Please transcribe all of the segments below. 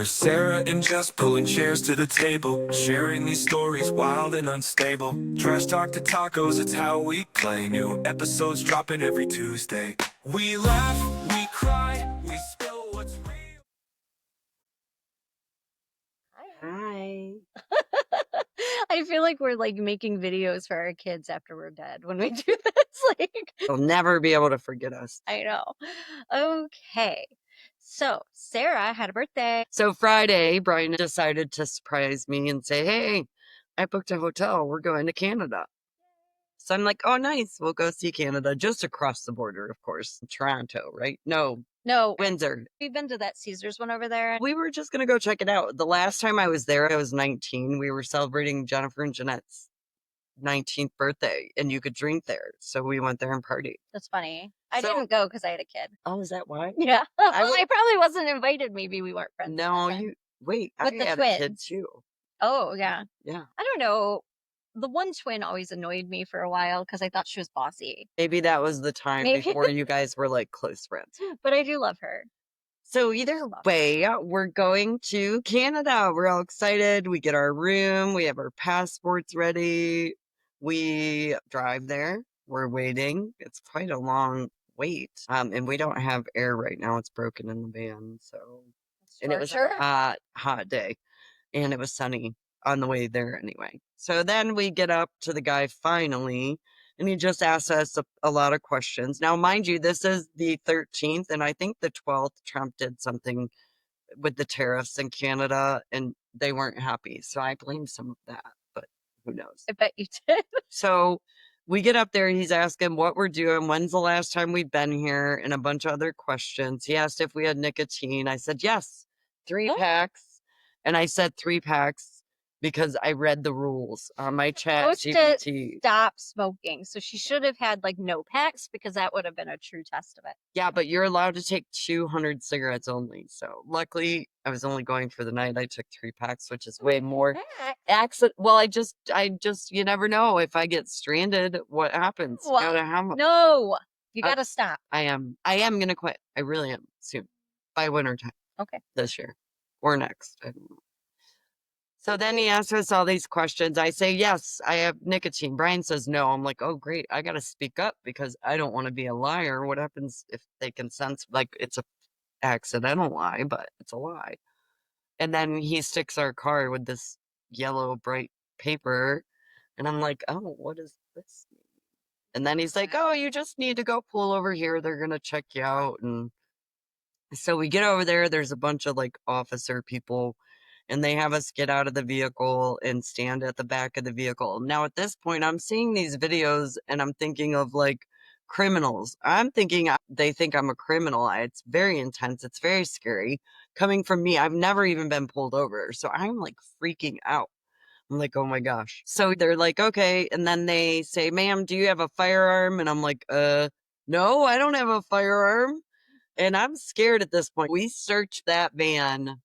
We're Sarah and just pulling chairs to the table, sharing these stories wild and unstable. Trash talk to tacos, it's how we play. New episodes dropping every Tuesday. We laugh, we cry, we spill what's real. Hi. I feel like we're like making videos for our kids after we're dead when we do this. Like, They'll never be able to forget us. I know. Okay. So, Sarah had a birthday. So Friday, Brian decided to surprise me and say, hey, I booked a hotel. We're going to Canada. So I'm like, oh, nice. We'll go see Canada just across the border, of course. Toronto, right? No, Windsor. We've been to that Caesars one over there. We were just going to go check it out. The last time I was there, I was 19. We were celebrating Jennifer and Jeanette's 19th birthday, and you could drink there. So we went there and partied. That's funny. I So- didn't go because I had a kid. Oh, is that why? Yeah. Well, I would- I probably wasn't invited. Maybe we weren't friends. No, back then. wait, With I the had a kid twins. too. Oh, yeah. Yeah. I don't know. The one twin always annoyed me for a while because I thought she was bossy. Maybe that was the time Maybe. before you guys were like close friends. But I do love her. So either way, we're going to Canada. We're all excited. We get our room. We have our passports ready. We drive there. We're waiting. It's quite a long wait. And we don't have air right now. It's broken in the van. So, and it was a hot day, and it was sunny on the way there anyway. So then we get up to the guy finally, and he just asked us a lot of questions. Now, mind you, this is the 13th, and I think the 12th, Trump did something with the tariffs in Canada, and they weren't happy. So I blame some of that, but who knows? I bet you did. So we get up there, he's asking what we're doing, when's the last time we've been here, and a bunch of other questions. He asked if we had nicotine. I said, yes, 3 packs. And I said 3 packs because I read the rules on my chat GPT. Stop smoking. So she should have had like no packs because that would have been a true test of it. Yeah, but you're allowed to take 200 cigarettes only. So luckily I was only going for the night. I took 3 packs, which is way more. Well, I just, you never know if I get stranded, what happens? Well, no, you gotta stop. I am going to quit. I really am soon by winter time. Okay. This year or next. I don't know. So then he asks us all these questions. I say, yes, I have nicotine. Brian says no. I'm like, oh, great. I got to speak up because I don't want to be a liar. What happens if they can sense, like, it's a accidental lie, but it's a lie. And then he sticks our card with this yellow bright paper. And I'm like, oh, what does this mean? And then he's like, oh, you just need to go pull over here. They're going to check you out. And so we get over there. There's a bunch of like officer people, and they have us get out of the vehicle and stand at the back of the vehicle. Now, at this point, I'm seeing these videos and I'm thinking of like criminals. I'm thinking they think I'm a criminal. It's very intense. It's very scary. Coming from me, I've never even been pulled over. So I'm like freaking out. I'm like, oh my gosh. So they're like, okay. And then they say, ma'am, do you have a firearm? And I'm like, no, I don't have a firearm. And I'm scared at this point. We searched that van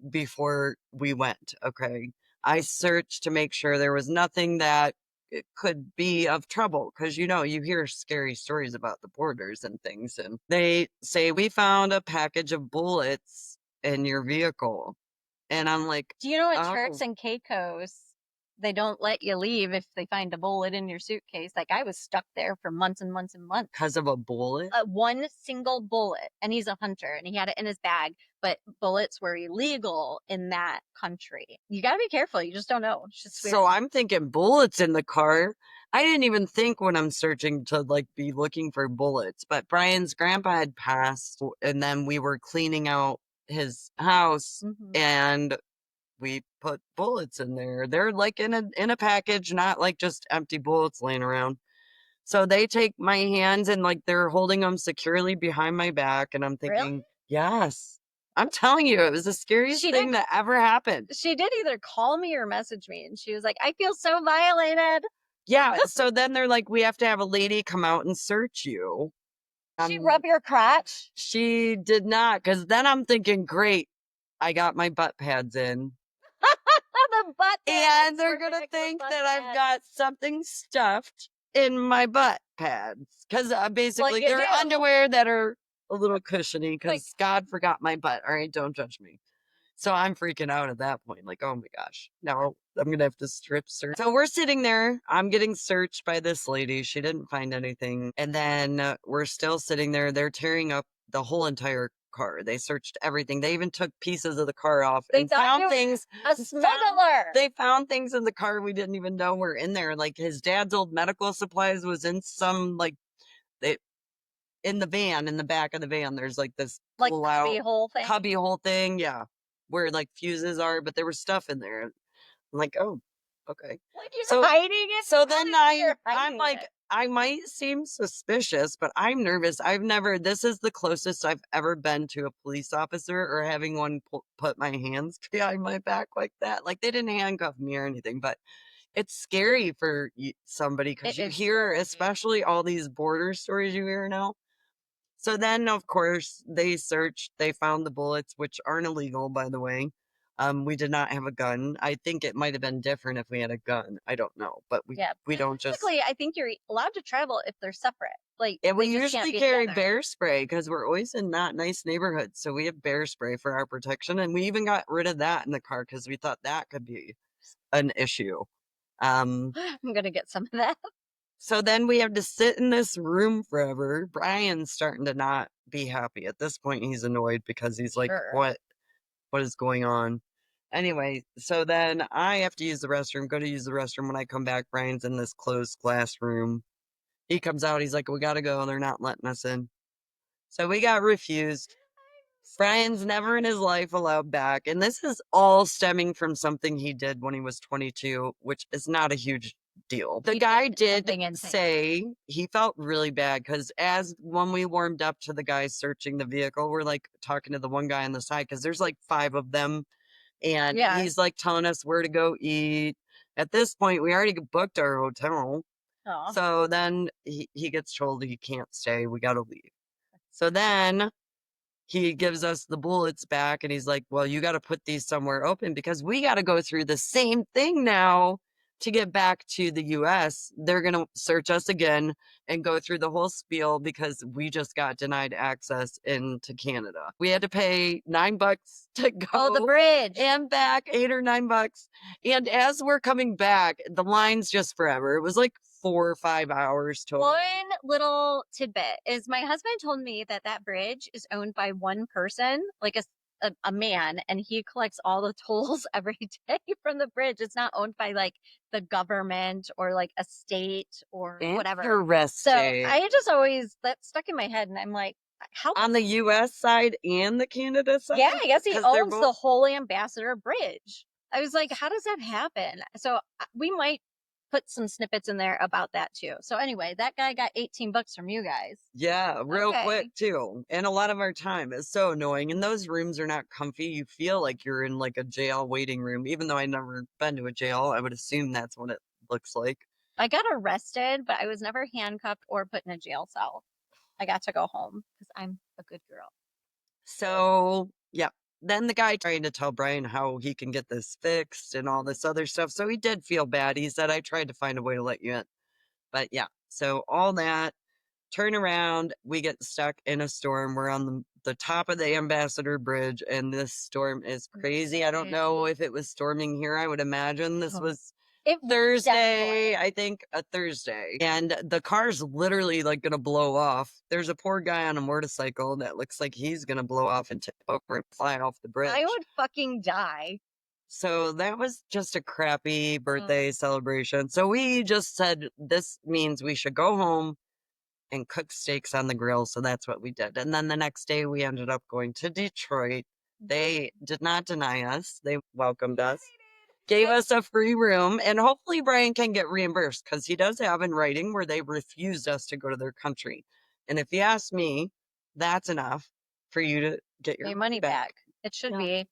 before we went. Okay. I searched to make sure there was nothing that it could be of trouble. Cause you hear scary stories about the borders and things. And they say, we found a package of bullets in your vehicle. And I'm like, do you know at Turks and Caicos, they don't let you leave if they find a bullet in your suitcase? Like I was stuck there for months and months and months. Because of a bullet? One single bullet. And he's a hunter and he had it in his bag. But bullets were illegal in that country. You got to be careful. You just don't know. It's just weird. So I'm thinking bullets in the car. I didn't even think when I'm searching to like be looking for bullets. But Brian's grandpa had passed, and then we were cleaning out his house, and we put bullets in there. They're like in a package, not like just empty bullets laying around. So they take my hands and like they're holding them securely behind my back, and I'm thinking, really? Yes. I'm telling you, it was the scariest thing that ever happened. She did either call me or message me, and she was like, I feel so violated. Yeah. So then they're like, we have to have a lady come out and search you. She rub your crotch? She did not, because then I'm thinking, great, I got my butt pads in. The butt pads. And they're going to think that I've got something stuffed in my butt pads. Because basically they're underwear that are a little cushiony because God forgot my butt. All right, don't judge me. So I'm freaking out at that point, like, oh my gosh, now I'm gonna have to strip search. So we're sitting there. I'm getting searched by this lady. She didn't find anything. And then we're still sitting there. They're tearing up the whole entire car. They searched everything. They even took pieces of the car off They and thought found you were things. a smuggler. They found things in the car we didn't even know were in there. Like his dad's old medical supplies was in some they in the van, in the back of the van. There's like this Like pull cubby out hole thing. cubby hole thing, yeah, where like fuses are, but there was stuff in there. I'm like, oh, okay. Like you're So hiding it. so then You're I'm hiding like, it. I might seem suspicious, but I'm nervous. This is the closest I've ever been to a police officer or having one put my hands behind my back like that. Like they didn't handcuff me or anything, but it's scary for somebody because It you is hear, scary. especially all these border stories you hear now. So then, of course, they searched, they found the bullets, which aren't illegal, by the way. We did not have a gun. I think it might have been different if we had a gun. I don't know, but Yeah. we don't just. Basically, I think you're allowed to travel if they're separate. Like And we they just can't usually be carry together. bear spray because we're always in not nice neighborhoods. So we have bear spray for our protection. And we even got rid of that in the car because we thought that could be an issue. Um, I'm gonna get some of that. So then we have to sit in this room forever. Brian's starting to not be happy. At this point, he's annoyed because he's like, Sure. what is going on? Anyway, so then I have to use the restroom, go to use the restroom. When I come back, Brian's in this closed glass room. He comes out, he's like, we gotta go. They're not letting us in. So we got refused. Brian's never in his life allowed back. And this is all stemming from something he did when he was 22, which is not a huge deal. The He guy did something did insane. say he felt really bad because when we warmed up to the guys searching the vehicle, we're like talking to the one guy on the side because there's like 5 of them. And Yeah. he's like telling us where to go eat. At this point, we already booked our hotel. Aw. So then he gets told he can't stay. We got to leave. So then he gives us the bullets back and he's like, well, you got to put these somewhere open because we got to go through the same thing now to get back to the US. They're going to search us again and go through the whole spiel because we just got denied access into Canada. We had to pay $9 to go. Oh, the bridge. And back, $8 or $9. And as we're coming back, the line's just forever. It was like 4 or 5 hours total. One little tidbit is my husband told me that that bridge is owned by one person, like a man, and he collects all the tolls every day from the bridge. It's not owned by like the government or like a state or whatever. So Interesting. I just always, that stuck in my head, and I'm like, how? On the US side and the Canada side? Yeah, I guess he 'Cause they're owns both- the whole Ambassador Bridge. I was like, how does that happen? So we might put some snippets in there about that too. So anyway, that guy got $18 from you guys. Yeah, real Okay. quick too. And a lot of our time is so annoying. And those rooms are not comfy. You feel like you're in like a jail waiting room. Even though I've never been to a jail, I would assume that's what it looks like. I got arrested, but I was never handcuffed or put in a jail cell. I got to go home because I'm a good girl. So, yeah. Then the guy trying to tell Brian how he can get this fixed and all this other stuff. So he did feel bad. He said, I tried to find a way to let you in. But yeah, so all that, turn around, we get stuck in a storm. We're on the top of the Ambassador Bridge, and this storm is crazy. I don't know if it was storming here. I would imagine this was It Thursday, I think a Thursday. And the car's literally like gonna blow off. There's a poor guy on a motorcycle that looks like he's gonna blow off and tip over and fly off the bridge. I would fucking die. So that was just a crappy birthday celebration. So we just said this means we should go home and cook steaks on the grill. So that's what we did. And then the next day we ended up going to Detroit. They did not deny us. They welcomed us, gave us a free room, and hopefully Brian can get reimbursed because he does have in writing where they refused us to go to their country. And if you ask me, that's enough for you to get your money back. It should Yeah. be.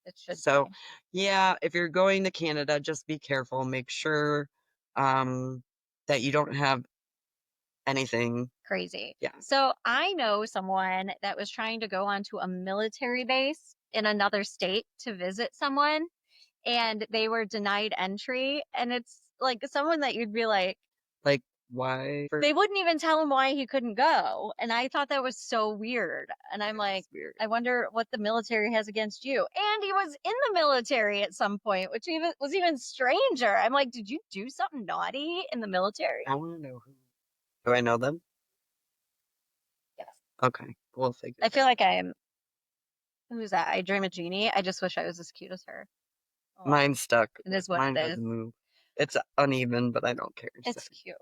It should So, be. yeah, if you're going to Canada, just be careful. Make sure that you don't have anything. Crazy. Yeah. So I know someone that was trying to go onto a military base in another state to visit someone, and they were denied entry. And it's like someone that you'd be like, Why? They wouldn't even tell him why he couldn't go. And I thought that was so weird. And I'm like, Weird. I wonder what the military has against you. And he was in the military at some point, which was even stranger. I'm like, did you do something naughty in the military? I want to know who. Do I know them? Yes. Okay, we'll figure. I feel like I'm. Who's that? I Dream of Jeannie. I just wish I was as cute as her. Oh, Mine's stuck. it is what Mine it is. doesn't move. It's uneven, but I don't care. It's cute.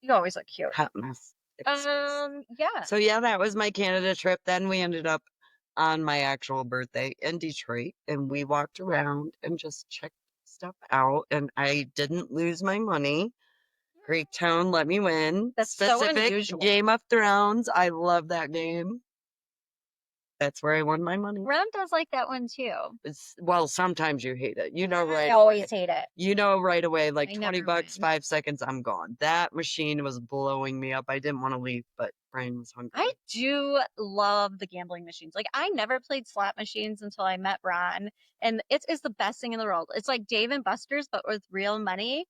You always look cute. Hot mess. Yeah. So yeah, that was my Canada trip. Then we ended up on my actual birthday in Detroit, and we walked around and just checked stuff out. And I didn't lose my money. Greek Town let me win. That's so Specific unusual. Game of Thrones. I love that game. That's where I won my money. Ron does like that one too. Well, sometimes you hate it. You know, right? I always hate it. You know right away, like I 20 never bucks, win. 5 seconds, I'm gone. That machine was blowing me up. I didn't want to leave, but Brian was hungry. I do love the gambling machines. Like I never played slot machines until I met Ron, and it is the best thing in the world. It's like Dave and Buster's, but with real money.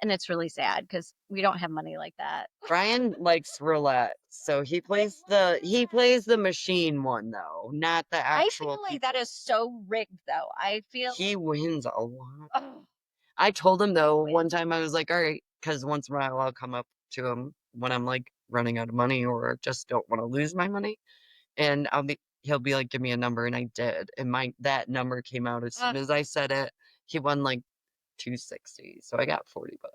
And it's really sad because we don't have money like that. Brian likes roulette, so he plays the machine one though, not the I actual. feel like that is so rigged, though. I feel He wins a lot. oh, I told him though win. one time I was like, all right, because once in a while I'll come up to him when I'm like running out of money or just don't want to lose my money, and he'll be like, give me a number, and I did, and that number came out as soon as I said it. He won like 260, so I got 40 bucks.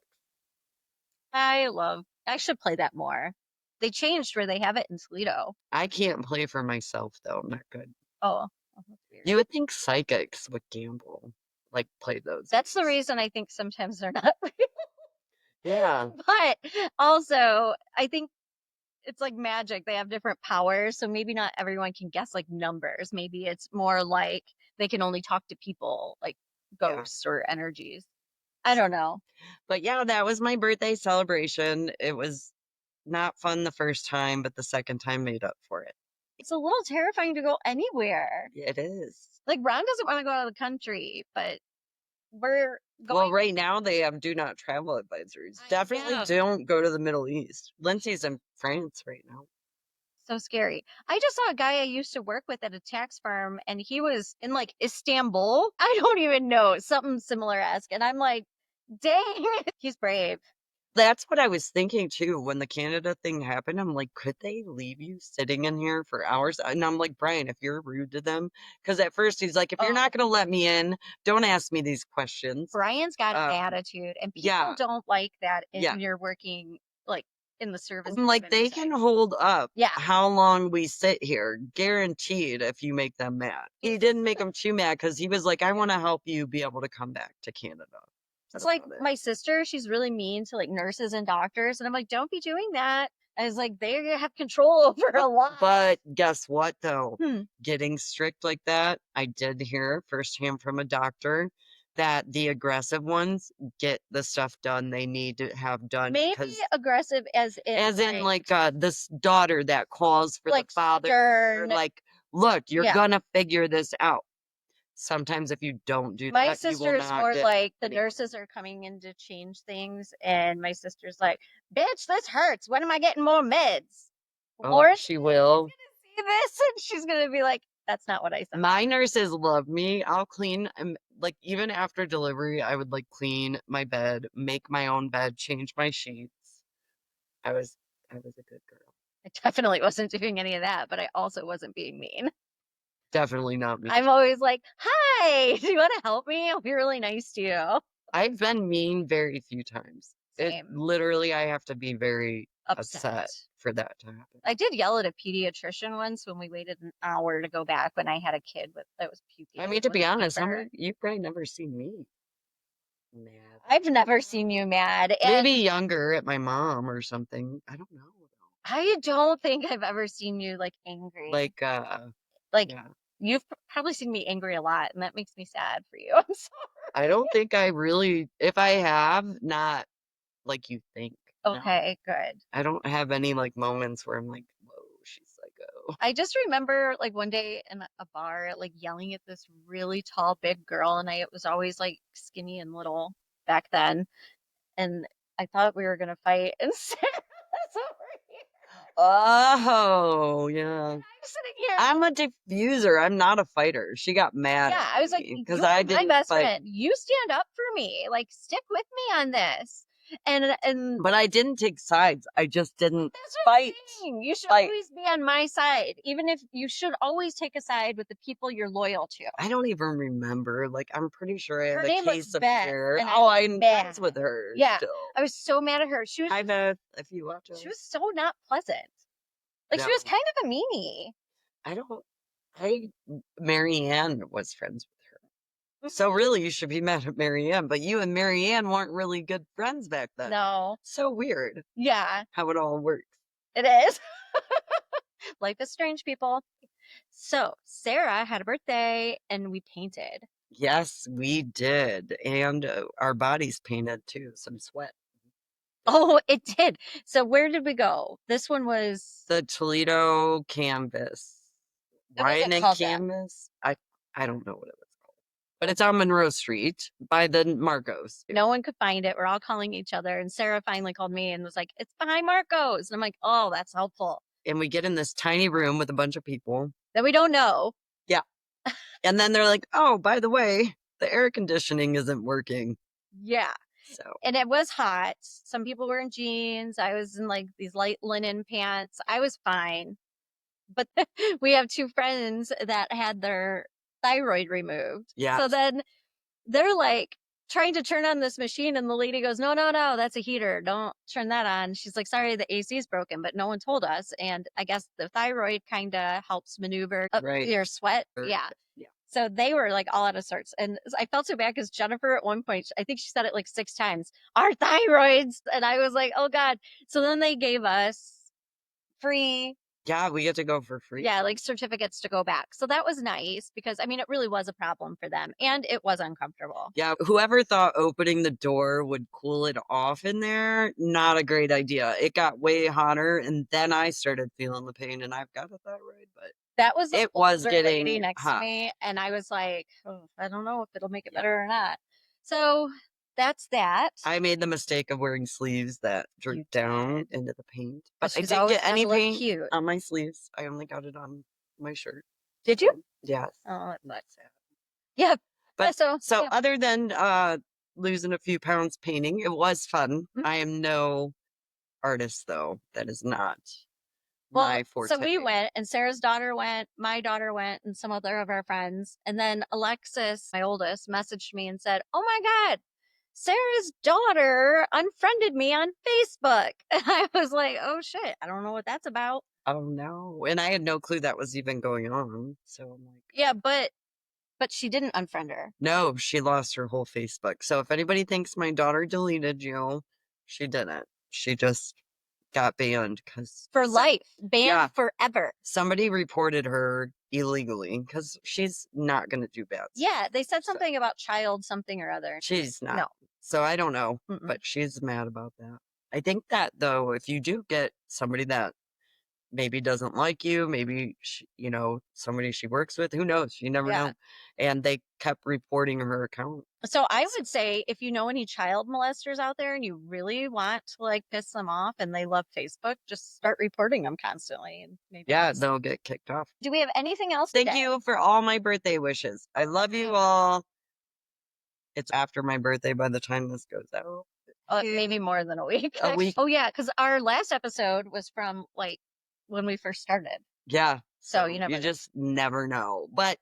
I should play that more. They changed where they have it in Toledo. I can't play for myself though. I'm not good. Oh, that's weird. You would think psychics would gamble, like play those. That's the reason I think sometimes they're not real. Yeah. But also, I think it's like magic. They have different powers, so maybe not everyone can guess like numbers. Maybe it's more like they can only talk to people, like ghosts or energies. I don't know. But yeah, that was my birthday celebration. It was not fun the first time, but the second time made up for it. It's a little terrifying to go anywhere. It is. Like Ron doesn't want to go out of the country, but we're going. Well, right now they have do not travel advisories. Definitely don't go to the Middle East. Lindsay's in France right now. So scary. I just saw a guy I used to work with at a tax firm, and he was in like Istanbul. I don't even know, something similar-esque. And I'm like, dang, he's brave. That's what I was thinking too. When the Canada thing happened, I'm like, could they leave you sitting in here for hours? And I'm like, Brian, if you're rude to them, because at first he's like, if you're not going to let me in, don't ask me these questions. Brian's got an attitude, and people don't like that when you're working like in the service. I'm like, they can hold up how long we sit here, guaranteed, if you make them mad. He didn't make them too mad because he was like, I want to help you be able to come back to Canada. It's like my sister, she's really mean to like nurses and doctors. And I'm like, don't be doing that. I was like, they have control over a lot. But guess what, though? Getting strict like that, I did hear firsthand from a doctor that the aggressive ones get the stuff done they need to have done. Maybe aggressive as in like this daughter that calls for like the father. Stern. Like, look, you're gonna figure this out. Sometimes if you don't do my that, sister's more like the nurses are coming in to change things, and my sister's like, bitch, this hurts. When am I getting more meds? Or she will see this, and she's gonna be like, that's not what I said. My nurses love me. I'll clean, like even after delivery, I would like clean my bed, make my own bed, change my sheets. I was a good girl. I definitely wasn't doing any of that, but I also wasn't being mean. Definitely not me. I'm always like, hi, do you want to help me? I'll be really nice to you. I've been mean very few times. Literally, I have to be very upset for that to happen. I did yell at a pediatrician once when we waited an hour to go back when I had a kid that was puking. I mean, to be honest, you've probably never seen me mad. I've never seen you mad. Maybe younger at my mom or something. I don't know. I don't think I've ever seen you like angry. You've probably seen me angry a lot, and that makes me sad for you. I'm sorry. I don't think I really, if I have, not like you think. Okay, good. I don't have any like moments where I'm like, whoa, she's psycho. I just remember like one day in a bar, like yelling at this really tall, big girl, and I was always like skinny and little back then. And I thought we were gonna fight, and Sarah's over here. Oh, yeah. I'm sitting here. I'm a diffuser. I'm not a fighter. She got mad Yeah, I was like, because you're I my didn't best fight. friend. You stand up for me. Like, stick with me on this. And But I didn't take sides. I just didn't that's what I'm fight. saying. You should Fight. always be on my side, even if you should always take a side with the people you're loyal to. I don't even remember. Like, I'm pretty sure I Her have a name was case of Beth, share. and Oh, I'm I'm mad. friends with her Yeah, still. I was so mad at her. She was Hi, Beth, if you watch us. she was so not pleasant. Like, she was No. kind of a meanie. Marianne was friends with her. So Mhm. really, you should be mad at Marianne, but you and Marianne weren't really good friends back then. No. So weird Yeah, how it all works. it is. Life is strange, people. So, Sarah had a birthday and we painted. Yes, we did. And our bodies painted too, some sweat. Oh, it did. So, where did we go? This one was The Toledo canvas. What was it Ryan and called then? canvas. I don't know what it was called. But it's on Monroe Street by the Marcos. No one could find it. We're all calling each other. And Sarah finally called me and was like, it's behind Marco's. And I'm like, oh, that's helpful. And we get in this tiny room with a bunch of people. That we don't know. Yeah. And then they're like, oh, by the way, the air conditioning isn't working. Yeah. So And it was hot. Some people were in jeans. I was in like these light linen pants. I was fine. But we have two friends that had their thyroid removed. yeah. So then they're like trying to turn on this machine, and the lady goes, no, that's a heater. Don't turn that on. She's like, sorry, the AC is broken, but no one told us. And I guess the thyroid kind of helps maneuver up Right. your sweat. Yeah. Yeah. So they were like all out of sorts. And I felt so bad because Jennifer at one point, I think she said it like 6 times, our thyroids. And I was like, oh God. So then they gave us free, Yeah, we get to go for free. yeah, like certificates to go back. So that was nice because I mean, it really was a problem for them and it was uncomfortable. Yeah, whoever thought opening the door would cool it off in there, not a great idea. It got way hotter, and then I started feeling the pain, and I've got a thyroid, but That was the it was older lady getting next hot. to me. And I was like, oh, I don't know if it'll make it better or not. So that's that. I made the mistake of wearing sleeves that You dripped down into the paint, but I she's didn't always get trying any to look paint cute. on my sleeves. I only got it on my shirt. Did you? Yes. Oh, that's sad. Yeah. But so So yeah. other than losing a few pounds painting, it was fun. Mhm. I am no artist, though. That is not Well, my forte. so we went, and Sarah's daughter went, my daughter went, and some other of our friends. And then Alexis, my oldest, messaged me and said, oh my God, Sarah's daughter unfriended me on Facebook. And I was like, oh shit, I don't know what that's about. Oh no. And I had no clue that was even going on. So I'm like, Yeah, but she didn't unfriend her. no, she lost her whole Facebook. So if anybody thinks my daughter deleted you, she didn't. She just got banned because For life, banned Yeah. forever. somebody reported her illegally because she's not going to do bad. stuff. Yeah, they said So- something about child something or other. She's not. No. So I don't know, Mm-mm. but she's mad about that. I think that though, if you do get somebody that maybe doesn't like you, maybe somebody she works with, who knows? You never Yeah. know. And they kept reporting her account. So I would say if you know any child molesters out there and you really want to like piss them off and they love Facebook, just start reporting them constantly and maybe. Yeah, that's- they'll get kicked off. Do we have anything else? Thank today? you for all my birthday wishes. I love you all. It's after my birthday by the time this goes out. Maybe more than a week. A week. Oh yeah, because our last episode was from like when we first started. Yeah. So you never know. just never know. But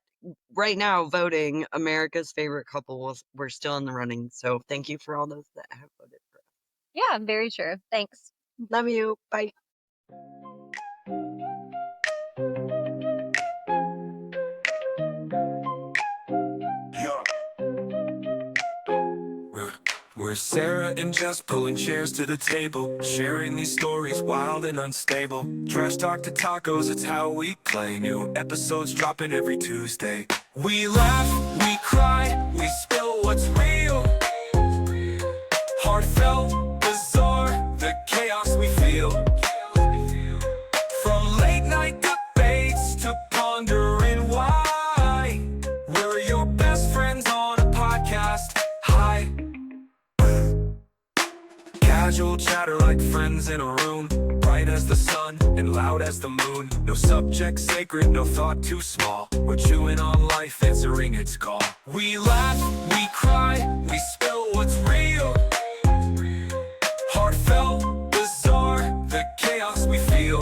right now, voting America's favorite couple, we're still in the running. So thank you for all those that have voted for us. Yeah, very true. Thanks. Love you. Bye. We're Sarah and Jess pulling chairs to the table, sharing these stories wild and unstable. Trash talk to tacos, it's how we play. New episodes dropping every Tuesday. We laugh, we cry, we spill what's real. Heartfelt, bizarre, the chaos we feel. From late night debates to pondering why. We're your best friends on a podcast. Hi. Casual chatter like friends in a room, bright as the sun and loud as the moon. No subject sacred, no thought too small. We're chewing on life, answering its call. We laugh, we cry, we spill what's real. Heartfelt, bizarre, the chaos we feel.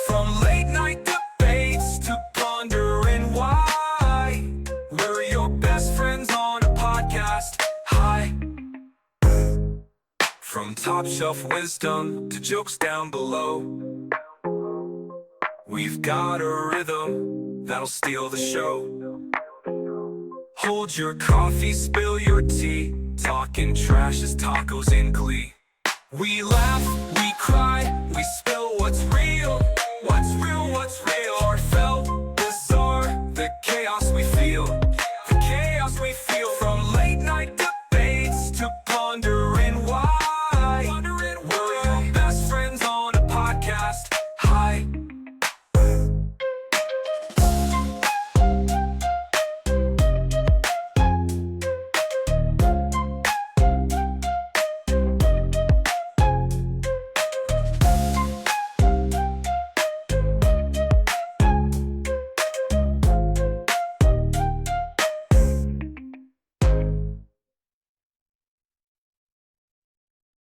From late night debates to pondering why. We're your best friends on a podcast. Hi. From top shelf wisdom to jokes down below, we've got a rhythm that'll steal the show. Hold your coffee, spill your tea, talking trash as tacos in glee. We laugh, we cry, we spill what's real. What's real, what's real. Our